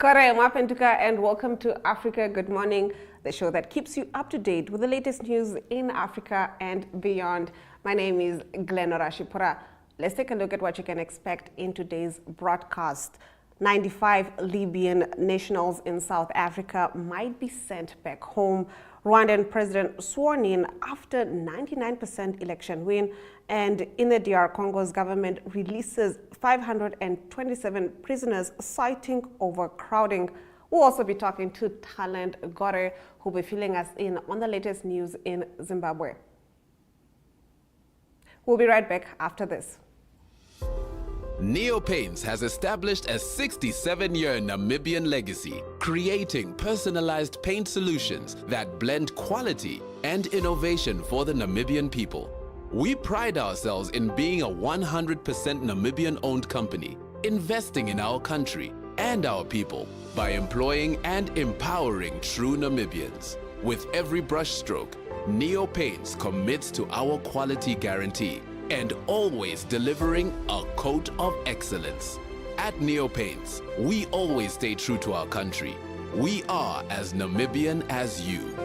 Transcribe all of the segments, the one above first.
Kore Mapentuka and welcome to Africa Good Morning, the show that keeps you up to date with the latest news in Africa and beyond. My name is Glenora Shipura. Let's take a look at what you can expect in today's broadcast. 95 Libyan nationals in South Africa might be sent back home. Rwandan president sworn in after 99% election win. And in the DR, Congo's government releases 527 prisoners, citing overcrowding. We'll also be talking to Talent Gore, who'll be filling us in on the latest news in Zimbabwe. We'll be right back after this. Namibia Paints has established a 67-year Namibian legacy, creating personalized paint solutions that blend quality and innovation for the Namibian people. We pride ourselves in being a 100% Namibian-owned company, investing in our country and our people by employing and empowering true Namibians. With every brushstroke, Namibia Paints commits to our quality guarantee and always delivering a coat of excellence. At Namibia Paints, we always stay true to our country. We are as Namibian as you.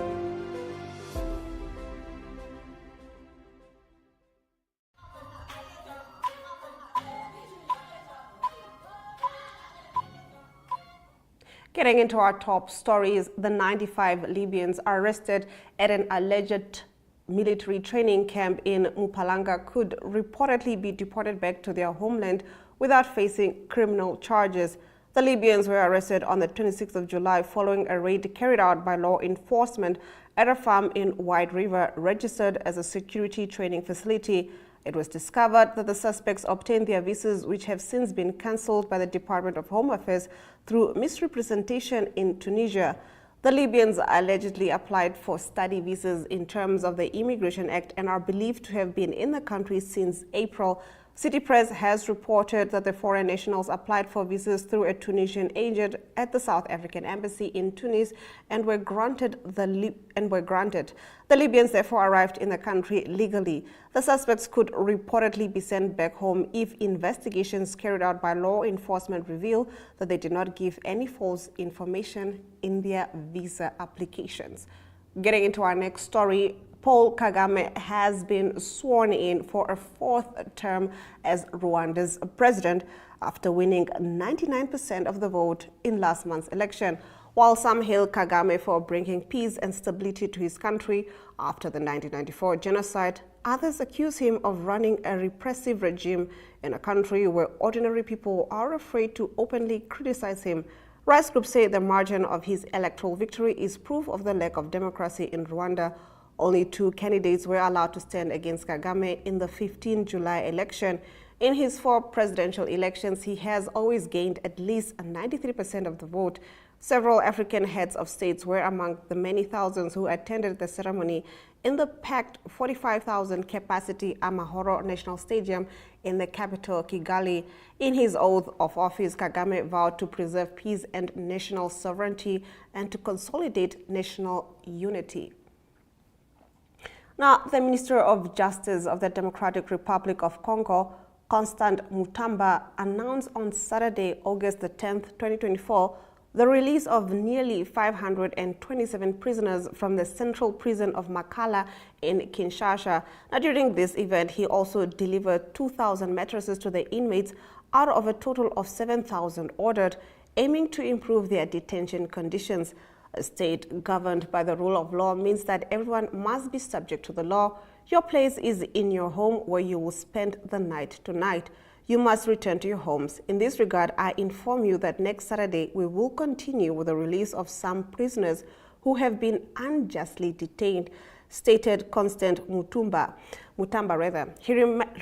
Getting into our top stories, the 95 Libyans arrested at an alleged military training camp in Mpumalanga could reportedly be deported back to their homeland without facing criminal charges. The Libyans were arrested on the 26th of July following a raid carried out by law enforcement at a farm in White River, registered as a security training facility. It was discovered that the suspects obtained their visas, which have since been cancelled by the Department of Home Affairs through misrepresentation in Tunisia. The Libyans allegedly applied for study visas in terms of the Immigration Act and are believed to have been in the country since April. City Press has reported that the foreign nationals applied for visas through a Tunisian agent at the South African Embassy in Tunis and were granted. The Libyans therefore arrived in the country legally. The suspects could reportedly be sent back home if investigations carried out by law enforcement reveal that they did not give any false information in their visa applications. Getting into our next story, Paul Kagame has been sworn in for a fourth term as Rwanda's president after winning 99% of the vote in last month's election. While some hail Kagame for bringing peace and stability to his country after the 1994 genocide, others accuse him of running a repressive regime in a country where ordinary people are afraid to openly criticize him. Rights groups say the margin of his electoral victory is proof of the lack of democracy in Rwanda. Only two candidates were allowed to stand against Kagame in the 15 July election. In his 4 presidential elections, he has always gained at least 93% of the vote. Several African heads of states were among the many thousands who attended the ceremony in the packed 45,000 capacity Amahoro National Stadium in the capital, Kigali. In his oath of office, Kagame vowed to preserve peace and national sovereignty and to consolidate national unity. Now, the Minister of Justice of the Democratic Republic of Congo, Constant Mutamba, announced on Saturday, August the 10th, 2024, the release of nearly 527 prisoners from the central prison of Makala in Kinshasa. Now, during this event, he also delivered 2,000 mattresses to the inmates out of a total of 7,000 ordered, aiming to improve their detention conditions. A state governed by the rule of law means that everyone must be subject to the law. Your place is in your home, where you will spend the night tonight. You must return to your homes. In this regard, I inform you that next Saturday we will continue with the release of some prisoners who have been unjustly detained, stated Constant Mutamba. He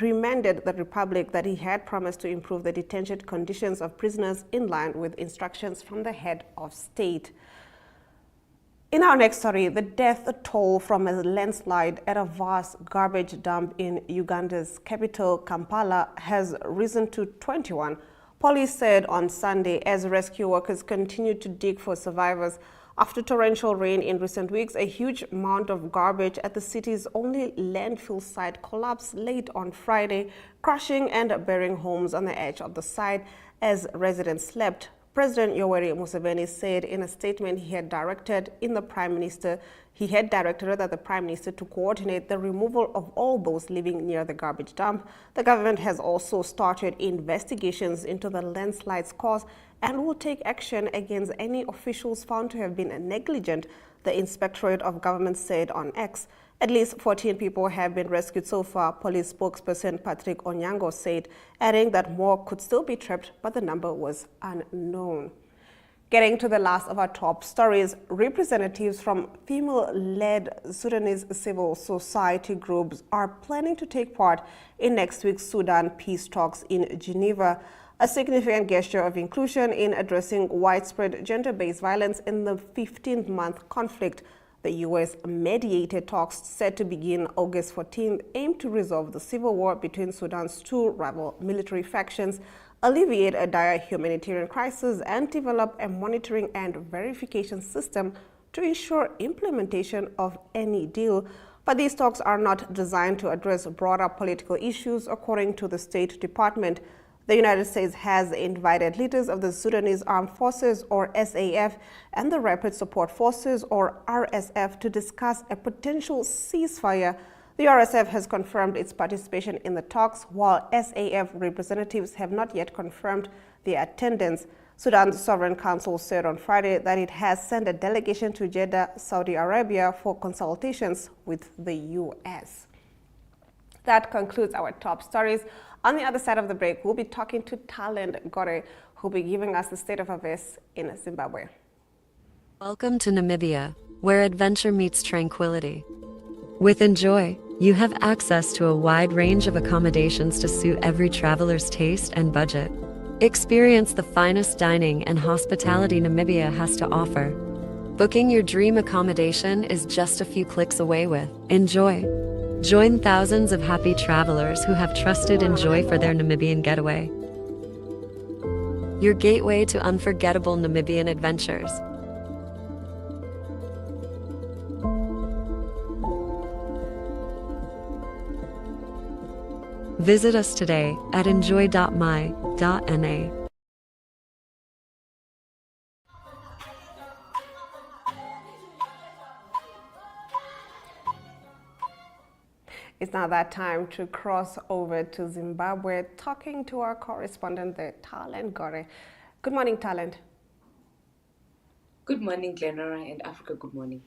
reminded the Republic that he had promised to improve the detention conditions of prisoners in line with instructions from the head of state. In our next story, the death toll from a landslide at a vast garbage dump in Uganda's capital, Kampala, has risen to 21. Police said on Sunday as rescue workers continued to dig for survivors. After torrential rain in recent weeks, a huge amount of garbage at the city's only landfill site collapsed late on Friday, crushing and burying homes on the edge of the site as residents slept. President Yoweri Museveni said in a statement he had directed the Prime Minister to coordinate the removal of all those living near the garbage dump. The government has also started investigations into the landslide's cause and will take action against any officials found to have been negligent, the Inspectorate of Government said on X. At least 14 people have been rescued so far, police spokesperson Patrick Onyango said, adding that more could still be trapped, but the number was unknown. Getting to the last of our top stories, representatives from female-led Sudanese civil society groups are planning to take part in next week's Sudan peace talks in Geneva, a significant gesture of inclusion in addressing widespread gender-based violence in the 15th-month conflict. The U.S.-mediated talks set to begin August 14th aim to resolve the civil war between Sudan's two rival military factions, alleviate a dire humanitarian crisis, and develop a monitoring and verification system to ensure implementation of any deal. But these talks are not designed to address broader political issues, according to the State Department. The United States has invited leaders of the Sudanese Armed Forces, or SAF, and the Rapid Support Forces, or RSF, to discuss a potential ceasefire. The RSF has confirmed its participation in the talks, while SAF representatives have not yet confirmed their attendance. Sudan's Sovereign Council said on Friday that it has sent a delegation to Jeddah, Saudi Arabia, for consultations with the U.S. That concludes our top stories. On the other side of the break, we'll be talking to Talent Gore, who'll be giving us the state of affairs in Zimbabwe. Welcome to Namibia, where adventure meets tranquility. With Enjoy, you have access to a wide range of accommodations to suit every traveler's taste and budget. Experience the finest dining and hospitality Namibia has to offer. Booking your dream accommodation is just a few clicks away with Enjoy. Join thousands of happy travelers who have trusted Enjoy for their Namibian getaway. Your gateway to unforgettable Namibian adventures. Visit us today at enjoy.my.na. It's now that time to cross over to Zimbabwe, talking to our correspondent there, Talent Gore. Good morning, Talent. Good morning, Glenora and Africa. Good morning.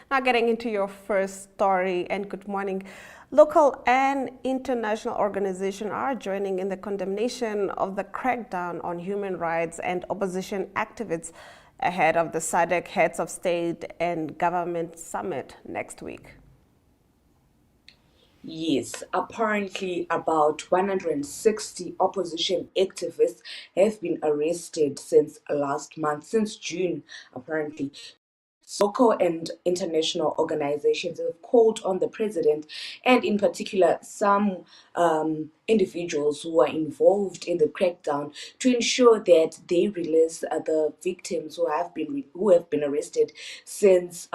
Now getting into your first story, and good morning. Local and international organizations are joining in the condemnation of the crackdown on human rights and opposition activists ahead of the SADC Heads of State and Government Summit next week. Yes, apparently about 160 opposition activists have been arrested since last month, since June, apparently. Local and international organizations have called on the president, and in particular some individuals who are involved in the crackdown, to ensure that they release the victims who have been arrested since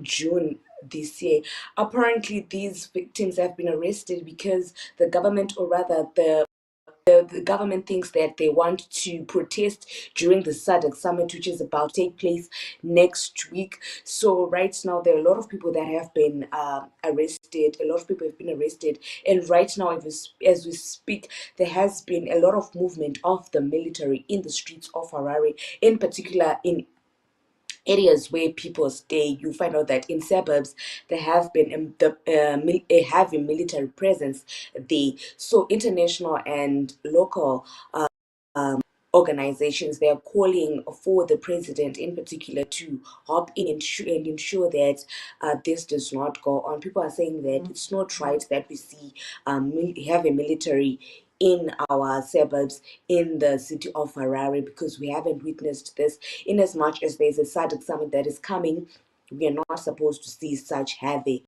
June this year. Apparently, these victims have been arrested because the government, or rather the government, thinks that they want to protest during the SADC summit, which is about to take place next week. So right now, there are a lot of people that have been arrested. A lot of people have been arrested. And right now, as we speak, there has been a lot of movement of the military in the streets of Harare, in particular in areas where people stay. You find out that in suburbs there have been a heavy military presence there. So international and local organizations, they are calling for the president in particular to hop in and ensure that this does not go on. People are saying that it's not right that we see heavy military in our suburbs in the city of Harare, because we haven't witnessed this. In as much as there's a SADC summit that is coming, we are not supposed to see such heavy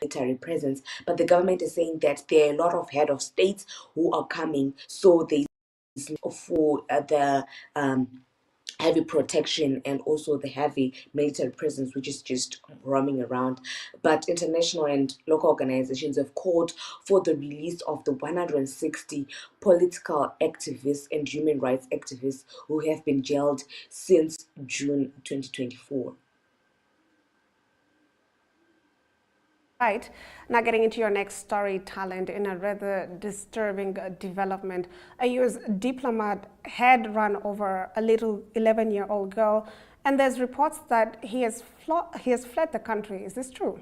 military presence. But the government is saying that there are a lot of head of states who are coming, so they for the heavy protection and also the heavy military presence which is just roaming around. But international and local organizations have called for the release of the 160 political activists and human rights activists who have been jailed since June 2024. Right. Now, getting into your next story, Talent, in a rather disturbing development. A U.S. diplomat had run over a little 11-year-old girl, and there's reports that he has fled the country. Is this true?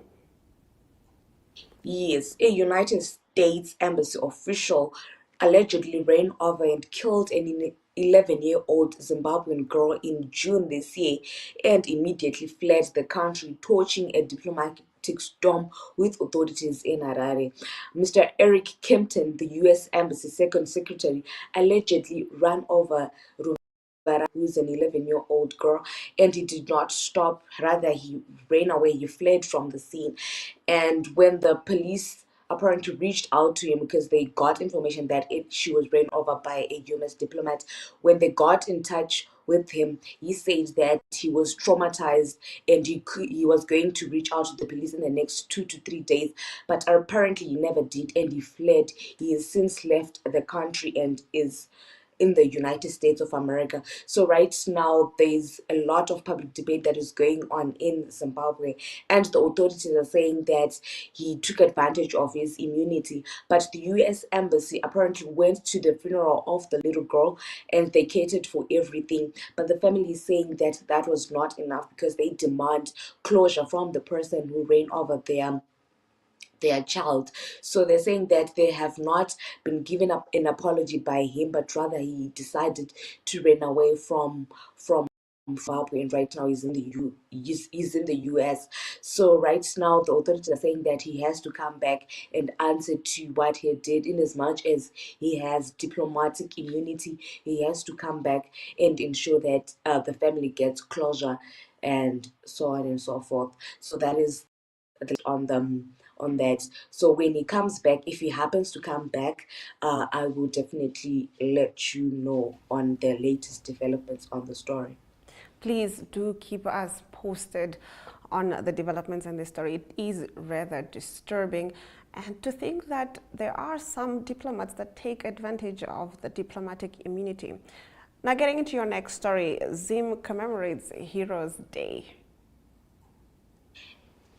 Yes, a United States Embassy official allegedly ran over and killed an 11-year-old Zimbabwean girl in June this year and immediately fled the country, torching a diplomatic storm with authorities in Harare. Mr. Eric Kempton, the U.S. Embassy second secretary, allegedly ran over who's an 11-year-old girl, and he did not stop. Rather, he ran away. He fled from the scene. And when the police apparently reached out to him because they got information that she was ran over by a US diplomat, when they got in touch with him, he said that he was traumatized and he was going to reach out to the police in the next 2 to 3 days, but apparently he never did, and he fled. He has since left the country and is in the United States of America. So right now there's a lot of public debate that is going on in Zimbabwe, and the authorities are saying that he took advantage of his immunity. But the US Embassy apparently went to the funeral of the little girl and they catered for everything. But the family is saying that that was not enough because they demand closure from the person who ran over their child. So they're saying that they have not been given up an apology by him, but rather he decided to run away from Zimbabwe, and right now he's in he's in the US. So right now the authorities are saying that he has to come back and answer to what he did. In as much as he has diplomatic immunity, he has to come back and ensure that the family gets closure and so on and so forth. So that is on them on that. So when he comes back, if he happens to come back, I will definitely let you know on the latest developments on the story. Please do keep us posted on the developments in this story. It is rather disturbing, and to think that there are some diplomats that take advantage of the diplomatic immunity. Now, getting into your next story, Zim commemorates Heroes Day.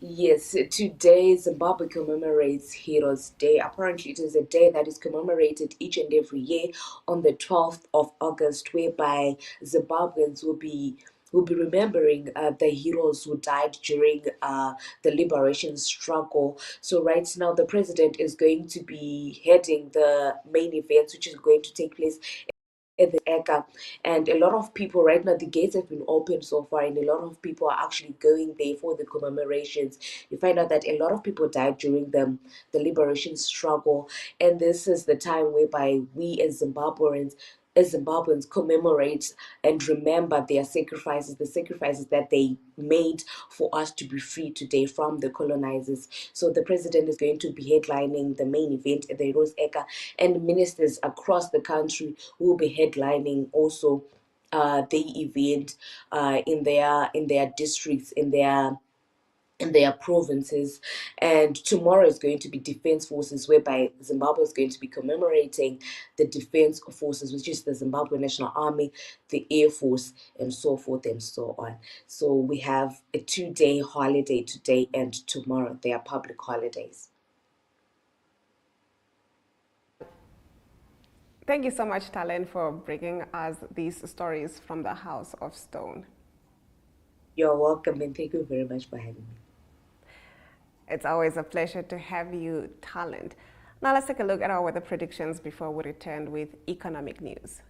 Yes, today Zimbabwe commemorates Heroes Day. Apparently, it is a day that is commemorated each and every year on the 12th of August, whereby Zimbabweans will be remembering the heroes who died during the liberation struggle. So right now, the president is going to be heading the main event, which is going to take place at the ECA, and a lot of people right now, the gates have been opened so far, and a lot of people are actually going there for the commemorations. You find out that a lot of people died during the liberation struggle, and this is the time whereby we as Zimbabweans commemorate and remember their sacrifices, the sacrifices that they made for us to be free today from the colonizers. So the president is going to be headlining the main event at the Heroes Eka, and ministers across the country will be headlining also the event in their districts, in their provinces. And tomorrow is going to be Defense Forces, whereby Zimbabwe is going to be commemorating the Defense Forces, which is the Zimbabwe National Army, the Air Force, and so forth and so on. So we have a 2-day holiday today and tomorrow. They are public holidays. Thank you so much, Talen, for bringing us these stories from the House of Stone. You're welcome, and thank you very much for having me. It's always a pleasure to have you, Talent. Now let's take a look at our weather predictions before we return with economic news.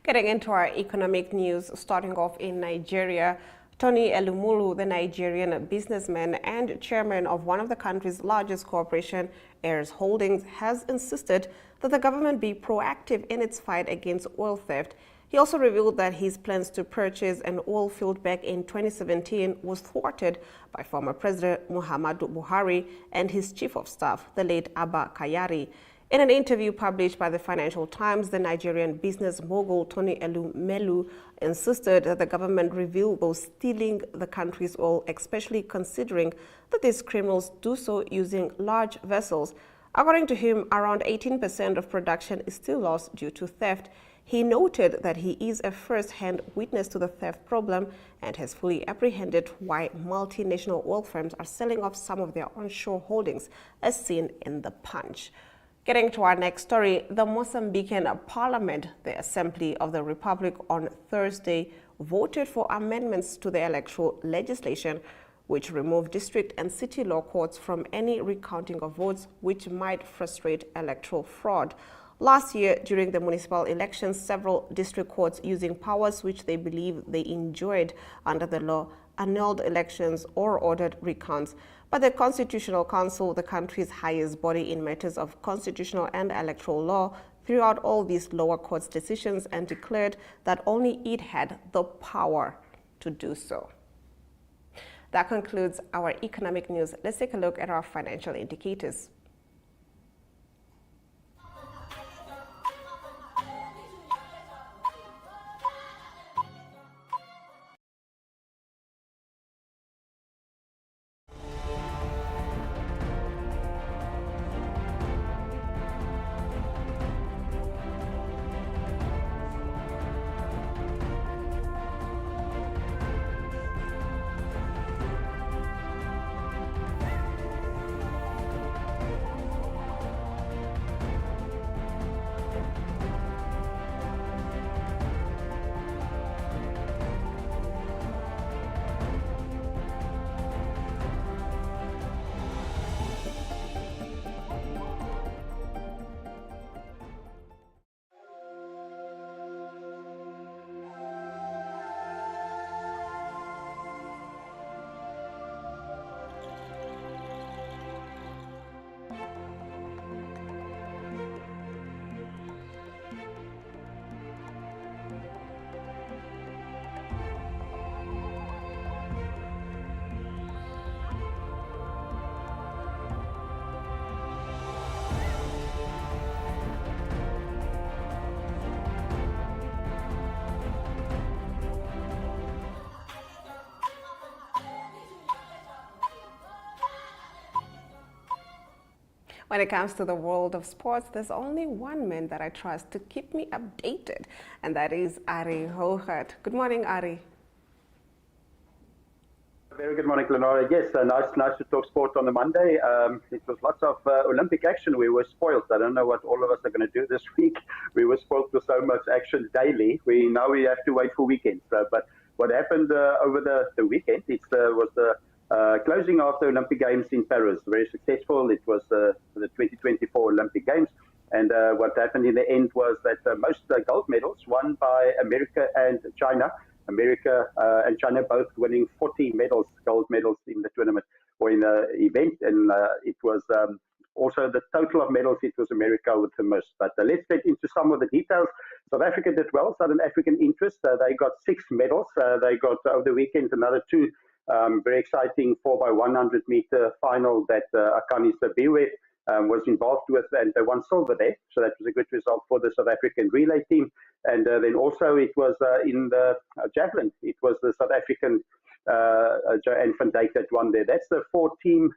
Getting into our economic news, starting off in Nigeria, Tony Elumulu, the Nigerian businessman and chairman of one of the country's largest corporation, Heirs Holdings, has insisted that the government be proactive in its fight against oil theft. He also revealed that his plans to purchase an oil field back in 2017 was thwarted by former President Muhammadu Buhari and his chief of staff, the late Abba Kayari. In an interview published by the Financial Times, the Nigerian business mogul Tony Elumelu insisted that the government reveal those stealing the country's oil, especially considering that these criminals do so using large vessels. According to him, around 18% of production is still lost due to theft. He noted that he is a first-hand witness to the theft problem and has fully apprehended why multinational oil firms are selling off some of their onshore holdings, as seen in the Punch. Getting to our next story, the Mozambican Parliament, the Assembly of the Republic, on Thursday voted for amendments to the electoral legislation which remove district and city law courts from any recounting of votes, which might frustrate electoral fraud. Last year, during the municipal elections, several district courts using powers which they believe they enjoyed under the law annulled elections or ordered recounts. But the Constitutional Council, the country's highest body in matters of constitutional and electoral law, threw out all these lower courts' decisions and declared that only it had the power to do so. That concludes our economic news. Let's take a look at our financial indicators. When it comes to the world of sports, there's only one man that I trust to keep me updated, and that is Ari Hougaard. Good morning, Ari. Very good morning, Lenora. Yes, nice to talk sport on a Monday. It was lots of Olympic action. We were spoiled. I don't know what all of us are going to do this week. We were spoiled with so much action daily. Now we have to wait for weekends. But what happened over the weekend, it was the closing of the Olympic Games in Paris. Very successful. It was the 2024 Olympic Games. And what happened in the end was that most gold medals won by America and China. America and China both winning 40 medals, gold medals in the tournament or in the event. And it was also the total of medals, it was America with the most. But let's get into some of the details. South Africa did well, Southern African interest. They got 6 medals. They got over the weekend another 2. Very exciting 4x100 meter final that Akani Sabiwe was involved with, and they won silver there. So that was a good result for the South African relay team. And then also it was in the javelin, it was the South African Joanne van Dijk that won there. That's the 4-team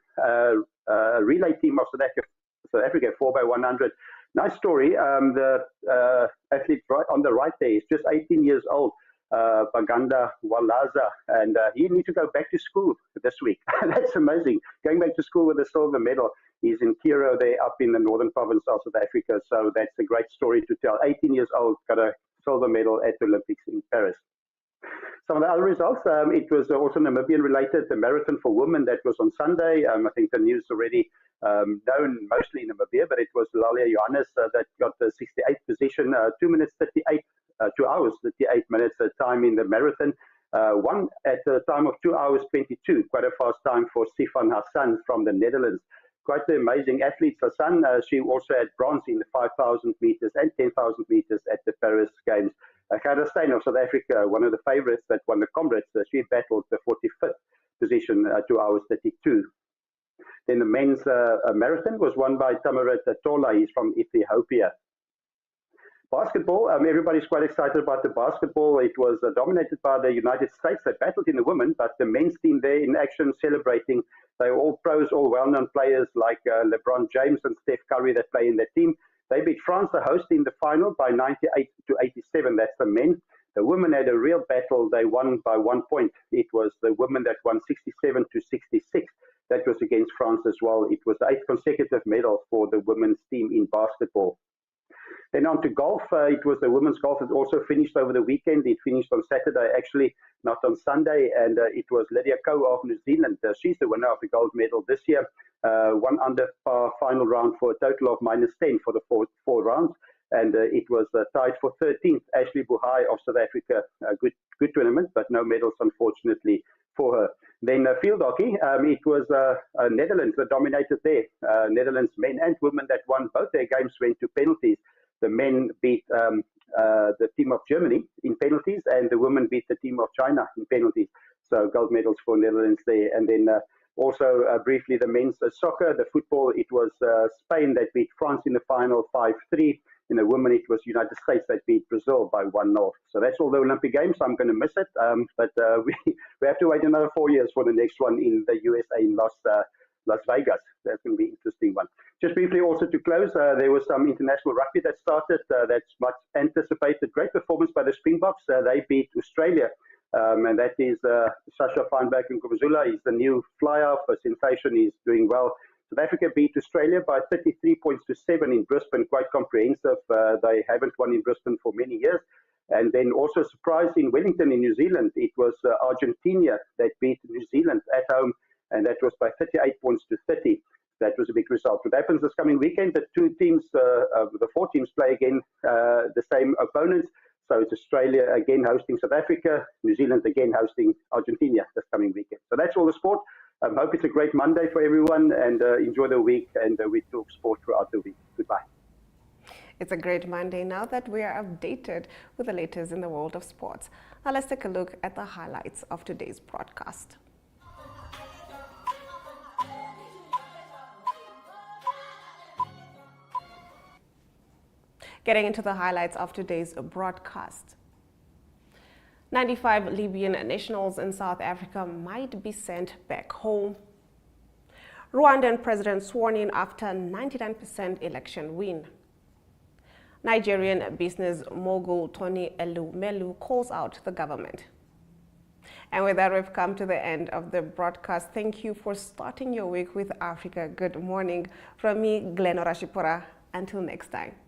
relay team of South Africa 4x100. Nice story. The athlete right on the right there is just 18 years old. Baganda Walaza, and he needs to go back to school this week. That's amazing. Going back to school with a silver medal. He's in Kiro there up in the northern province of South Africa. So that's a great story to tell. 18 years old, got a silver medal at the Olympics in Paris. Some of the other results, it was also Namibian related, the marathon for women that was on Sunday. I think the news already known mostly in Namibia, but it was Lalia Johannes that got the 68th position, 2 hours 38 minutes time in the marathon. Won at the time of 2 hours 22, quite a fast time for Sifan Hassan from the Netherlands. Quite an amazing athlete, Hassan. She also had bronze in the 5,000 meters and 10,000 meters at the Paris Games. Gerda Steyn of South Africa, one of the favorites that won the Comrades, she battled the 45th position, 2 hours 32. Then the men's marathon was won by Tamarat Tola. He's from Ethiopia. Basketball, everybody's quite excited about the basketball. It was dominated by the United States. They battled in the women, but the men's team there in action celebrating. They're all pros, all well-known players like LeBron James and Steph Curry that play in their team. They beat France, the host, in the final by 98-87. That's the men. The women had a real battle. They won by 1 point. It was the women that won 67-66. That was against France as well. It was the 8th consecutive medal for the women's team in basketball. Then on to golf. It was the women's golf that also finished over the weekend. It finished on Saturday, actually, not on Sunday. And it was Lydia Ko of New Zealand. She's the winner of the gold medal this year. 1 under par final round for a total of -10 for the four rounds. And it was tied for 13th. Ashley Buhai of South Africa. A good tournament, but no medals, unfortunately, for her. Then field hockey. It was Netherlands that dominated there. Netherlands men and women that won both their games went to penalties. The men beat the team of Germany in penalties, and the women beat the team of China in penalties. So gold medals for Netherlands there. And then also briefly the men's soccer, the football, it was Spain that beat France in the final 5-3. In the women, it was United States that beat Brazil by 1-0. So that's all the Olympic Games. I'm going to miss it, but we have to wait another 4 years for the next one in the USA in Las Vegas. That's going to be an interesting one. Just briefly also to close, there was some international rugby that started. That's much anticipated. Great performance by the Springboks. They beat Australia. And that is Sasha Feinberg and Kumazula. He's the new flyer for sensation. He's doing well. South Africa beat Australia by 33 points to 7 in Brisbane. Quite comprehensive. They haven't won in Brisbane for many years. And then also a surprise in Wellington in New Zealand. It was Argentina that beat New Zealand at home. And that was by 38 points to 30. That was a big result. What happens this coming weekend, the the 4 teams play again the same opponents. So it's Australia again hosting South Africa, New Zealand again hosting Argentina this coming weekend. So that's all the sport. I hope it's a great Monday for everyone, and enjoy the week, and we talk sport throughout the week. Goodbye. It's a great Monday now that we are updated with the latest in the world of sports. Now let's take a look at the highlights of today's broadcast. Getting into the highlights of today's broadcast. 95 Libyan nationals in South Africa might be sent back home. Rwandan president sworn in after 99% election win. Nigerian business mogul Tony Elumelu calls out the government. And with that, we've come to the end of the broadcast. Thank you for starting your week with Africa Good Morning. From me, Glenn Orashipura. Until next time.